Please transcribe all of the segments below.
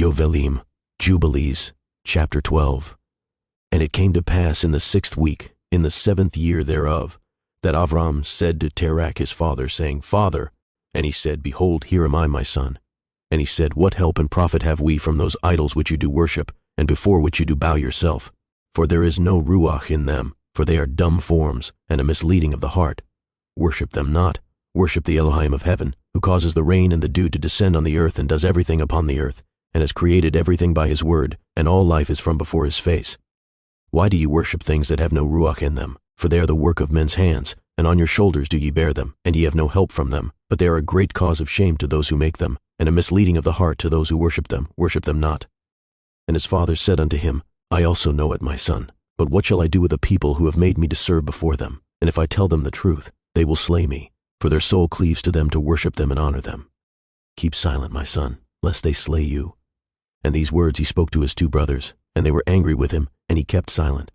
Yovheliym, Jubilees, chapter 12. And it came to pass in the 6th week, in the 7th year thereof, that Avram said to Terach his father, saying, Father. And he said, Behold, here am I, my son. And he said, What help and profit have we from those idols which you do worship, and before which you do bow yourself? For there is no ruach in them, for they are dumb forms, and a misleading of the heart. Worship them not. Worship the Elohim of heaven, who causes the rain and the dew to descend on the earth, and does everything upon the earth, and has created everything by his word, and all life is from before his face. Why do ye worship things that have no ruach in them? For they are the work of men's hands, and on your shoulders do ye bear them, and ye have no help from them. But they are a great cause of shame to those who make them, and a misleading of the heart to those who worship them. Worship them not. And his father said unto him, I also know it, my son. But what shall I do with a people who have made me to serve before them? And if I tell them the truth, they will slay me, for their soul cleaves to them to worship them and honor them. Keep silent, my son, lest they slay you. And these words he spoke to his 2 brothers, and they were angry with him, and he kept silent.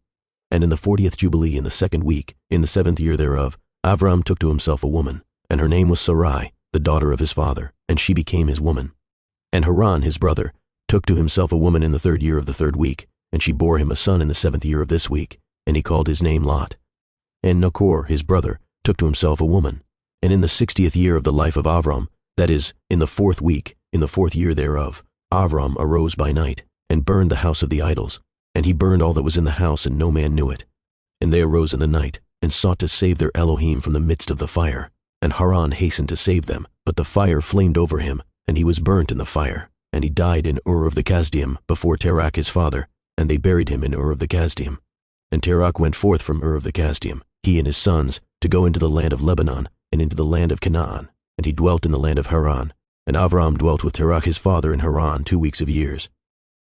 And in the 40th Jubilee, in the 2nd week, in the 7th year thereof, Avram took to himself a woman, and her name was Sarai, the daughter of his father, and she became his woman. And Haran his brother took to himself a woman in the 3rd year of the 3rd week, and she bore him a son in the 7th year of this week, and he called his name Lot. And Nachor his brother took to himself a woman, and in the 60th year of the life of Avram, that is, in the 4th week, in the 4th year thereof, Avram arose by night, and burned the house of the idols, and he burned all that was in the house, and no man knew it. And they arose in the night, and sought to save their Elohim from the midst of the fire. And Haran hastened to save them, but the fire flamed over him, and he was burnt in the fire. And he died in Ur of the Kasdim before Terach his father, and they buried him in Ur of the Kasdim. And Terach went forth from Ur of the Kasdim, he and his sons, to go into the land of Lebanon, and into the land of Canaan, and he dwelt in the land of Haran. And Avram dwelt with Terach his father in Haran 2 weeks of years.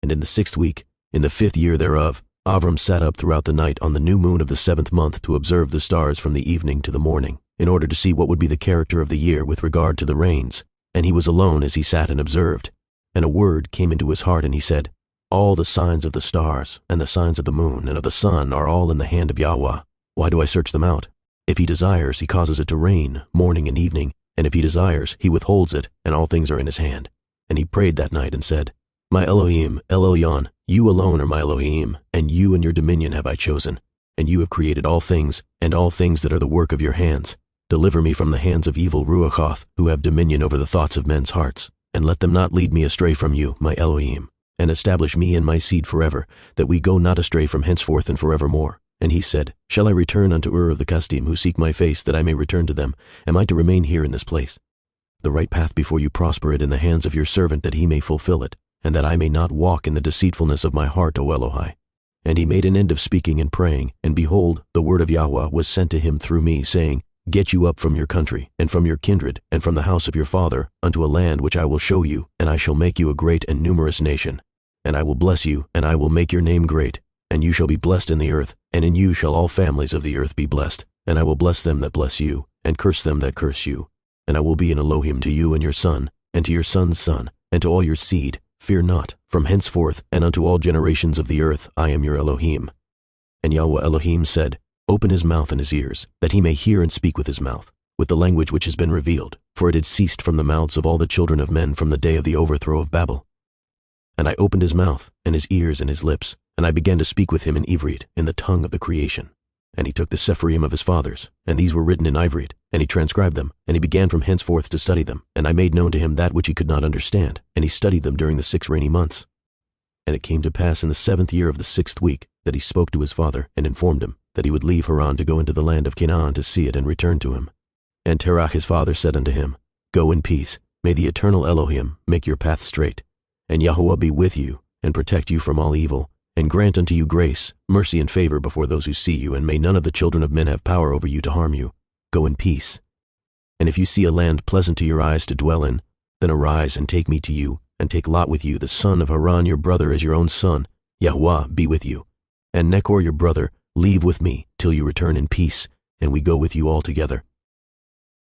And in the 6th week, in the 5th year thereof, Avram sat up throughout the night on the new moon of the 7th month to observe the stars from the evening to the morning, in order to see what would be the character of the year with regard to the rains. And he was alone as he sat and observed. And a word came into his heart, and he said, All the signs of the stars, and the signs of the moon, and of the sun are all in the hand of Yahweh. Why do I search them out? If he desires, he causes it to rain, morning and evening, and if he desires, he withholds it, and all things are in his hand. And he prayed that night and said, My Elohim, El Elyon, you alone are my Elohim, and you and your dominion have I chosen. And you have created all things, and all things that are the work of your hands. Deliver me from the hands of evil Ruachoth, who have dominion over the thoughts of men's hearts. And let them not lead me astray from you, my Elohim. And establish me and my seed forever, that we go not astray from henceforth and forevermore. And he said, Shall I return unto Ur of the Kasdim, who seek my face, that I may return to them? Am I to remain here in this place? The right path before you prosper it in the hands of your servant, that he may fulfill it, and that I may not walk in the deceitfulness of my heart, O Elohai. And he made an end of speaking and praying, and behold, the word of Yahweh was sent to him through me, saying, Get you up from your country, and from your kindred, and from the house of your father, unto a land which I will show you, and I shall make you a great and numerous nation. And I will bless you, and I will make your name great, and you shall be blessed in the earth, and in you shall all families of the earth be blessed. And I will bless them that bless you, and curse them that curse you. And I will be an Elohim to you and your son, and to your son's son, and to all your seed. Fear not, from henceforth, and unto all generations of the earth, I am your Elohim. And Yahweh Elohim said, Open his mouth and his ears, that he may hear and speak with his mouth, with the language which has been revealed, for it had ceased from the mouths of all the children of men from the day of the overthrow of Babel. And I opened his mouth, and his ears, and his lips, and I began to speak with him in Ivrit, in the tongue of the creation. And he took the Sepharim of his fathers, and these were written in Ivrit, and he transcribed them, and he began from henceforth to study them. And I made known to him that which he could not understand, and he studied them during the 6 rainy months. And it came to pass in the 7th year of the 6th week, that he spoke to his father, and informed him that he would leave Haran to go into the land of Canaan to see it and return to him. And Terach his father said unto him, Go in peace, may the eternal Elohim make your path straight, and Yahweh be with you, and protect you from all evil, and grant unto you grace, mercy, and favor before those who see you, and may none of the children of men have power over you to harm you. Go in peace. And if you see a land pleasant to your eyes to dwell in, then arise and take me to you, and take Lot with you, the son of Haran your brother, as your own son. Yahweh be with you. And Nachor your brother leave with me till you return in peace, and we go with you all together.